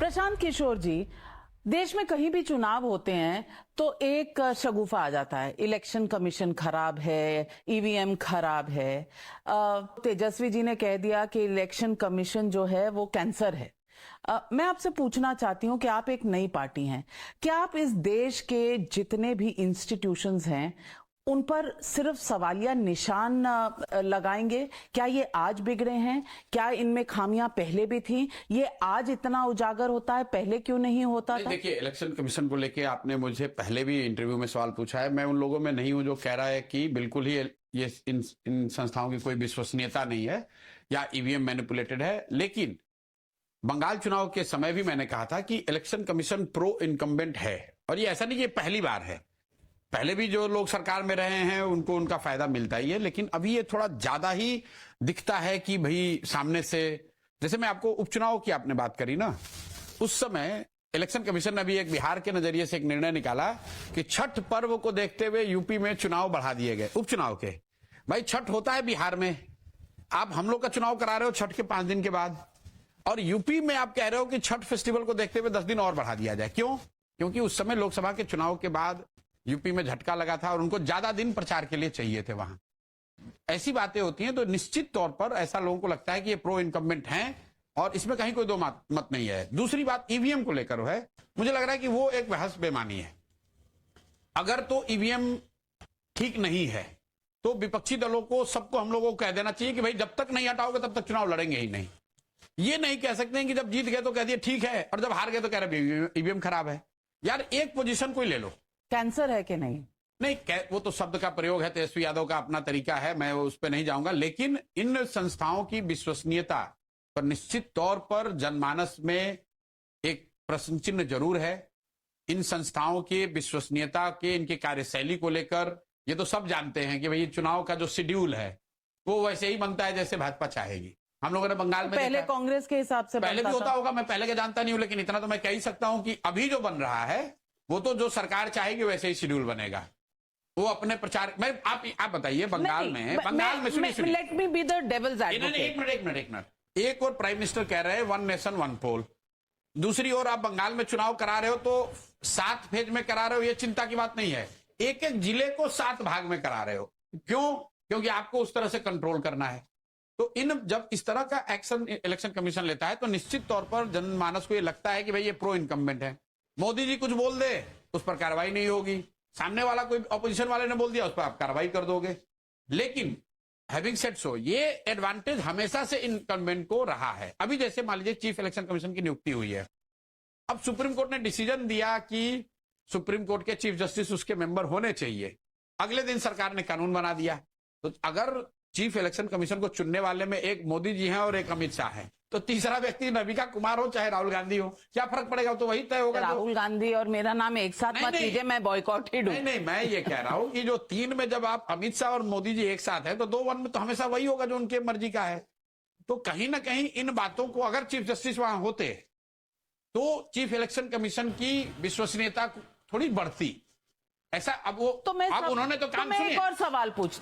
प्रशांत किशोर जी, देश में कहीं भी चुनाव होते हैं तो एक शगुफा आ जाता है, इलेक्शन कमीशन खराब है, ईवीएम खराब है। तेजस्वी जी ने कह दिया कि इलेक्शन कमीशन जो है वो कैंसर है। मैं आपसे पूछना चाहती हूं कि आप एक नई पार्टी हैं, क्या आप इस देश के जितने भी इंस्टीट्यूशंस हैं उन पर सिर्फ सवालिया निशान लगाएंगे? क्या ये आज बिगड़े हैं? क्या इनमें खामियां पहले भी थी? ये आज इतना उजागर होता है, पहले क्यों नहीं होता था? देखिए, इलेक्शन कमीशन को लेके आपने मुझे पहले भी इंटरव्यू में सवाल पूछा है। मैं उन लोगों में नहीं हूं जो कह रहा है कि बिल्कुल ही ये इन संस्थाओं की कोई विश्वसनीयता नहीं है या ईवीएम मैनिपुलेटेड है। लेकिन बंगाल चुनाव के समय भी मैंने कहा था कि इलेक्शन कमीशन प्रो इनकम्बेंट है, और ये ऐसा नहीं कि ये पहली बार है। पहले भी जो लोग सरकार में रहे हैं उनको उनका फायदा मिलता ही है, लेकिन अभी ये थोड़ा ज्यादा ही दिखता है कि भाई सामने से, जैसे मैं आपको उपचुनाव की आपने बात करी ना, उस समय इलेक्शन कमीशन ने अभी एक बिहार के नजरिए से एक निर्णय निकाला कि छठ पर्व को देखते हुए यूपी में चुनाव बढ़ा दिए गए, उपचुनाव के। भाई छठ होता है बिहार में, आप हम लोग का चुनाव करा रहे हो छठ के 5 दिन के बाद, और यूपी में आप कह रहे हो कि छठ फेस्टिवल को देखते हुए 10 दिन और बढ़ा दिया जाए। क्यों? क्योंकि उस समय लोकसभा के चुनाव के बाद यूपी में झटका लगा था और उनको ज्यादा दिन प्रचार के लिए चाहिए थे वहां। ऐसी बातें होती हैं तो निश्चित तौर पर ऐसा लोगों को लगता है कि ये प्रो इनकम्बेंट हैं और इसमें कहीं कोई दो मत नहीं है। दूसरी बात ईवीएम को लेकर है, मुझे लग रहा है कि वो एक बहस बेमानी है। अगर तो ईवीएम ठीक नहीं है तो विपक्षी दलों को, सबको, हम लोगों को कह देना चाहिए कि भाई जब तक नहीं हटाओगे तब तक चुनाव लड़ेंगे ही नहीं। ये नहीं कह सकते हैं कि जब जीत गए तो कह दिए ठीक है और जब हार गए तो कह रहे ईवीएम खराब है। यार एक पोजीशन कोई ले लो, कैंसर है कि नहीं? नहीं, वो तो शब्द का प्रयोग है, तेजस्वी यादव का अपना तरीका है, मैं उस पर नहीं जाऊंगा। लेकिन इन संस्थाओं की विश्वसनीयता पर निश्चित तौर पर जनमानस में एक प्रश्न चिन्ह जरूर है। इन संस्थाओं की विश्वसनीयता के, इनकी कार्यशैली को लेकर ये तो सब जानते हैं कि भाई चुनाव का जो शेड्यूल है वो वैसे ही बनता है जैसे भाजपा चाहेगी। हम लोगों ने बंगाल में पहले कांग्रेस के हिसाब से पहले भी होता होगा, मैं पहले के जानता नहीं हूं, लेकिन इतना तो मैं कह ही सकता हूं कि अभी जो बन रहा है वो तो जो सरकार चाहेगी वैसे ही शेड्यूल बनेगा। वो अपने प्रचार में, आप बताइए बंगाल में सुनिए, let me be the devil's advocate. एक मिनट, एक और प्राइम मिनिस्टर कह रहे हैं 1 नेशन 1 पोल, दूसरी ओर आप बंगाल में चुनाव करा रहे हो तो 7 फेज में करा रहे हो, ये चिंता की बात नहीं है। एक एक जिले को 7 भाग में करा रहे हो, क्यों? क्योंकि आपको उस तरह से कंट्रोल करना है। तो जब इस तरह का एक्शन इलेक्शन कमीशन लेता है तो निश्चित तौर पर जनमानस को ये लगता है कि भाई ये प्रो इनकम्बेंट है। मोदी जी कुछ बोल दे उस पर कार्रवाई नहीं होगी, सामने वाला कोई ऑपोजिशन वाले ने बोल दिया उस पर आप कार्रवाई कर दोगे। लेकिन हैविंग सेड सो, ये एडवांटेज हमेशा से इनकम्बेंट को रहा है। अभी जैसे मान लीजिए चीफ इलेक्शन कमीशन की नियुक्ति हुई है, अब सुप्रीम कोर्ट ने डिसीजन दिया कि सुप्रीम कोर्ट के चीफ जस्टिस उसके मेंबर होने चाहिए। अगले दिन सरकार ने कानून बना दिया। तो अगर चीफ इलेक्शन कमीशन को चुनने वाले में एक मोदी जी हैं और एक अमित शाह हैं, तो तीसरा व्यक्ति नविका कुमार हो चाहे राहुल गांधी हो, क्या फर्क पड़ेगा? तो वही तय होगा। राहुल गांधी और मेरा नाम एक साथ मत लीजिए, मैं बॉयकॉटेड हूं। नहीं, मैं ये कह रहा हूं कि जो 3 में जब आप अमित शाह और मोदी जी एक साथ हैं तो 2-1 में तो हमेशा वही होगा जो उनके मर्जी का है। तो कहीं ना कहीं इन बातों को, अगर चीफ जस्टिस वहां होते तो चीफ इलेक्शन कमीशन की विश्वसनीयता थोड़ी बढ़ती। ऐसा अब वो, तो अब उन्होंने तो काम, मैं एक और सवाल पूछती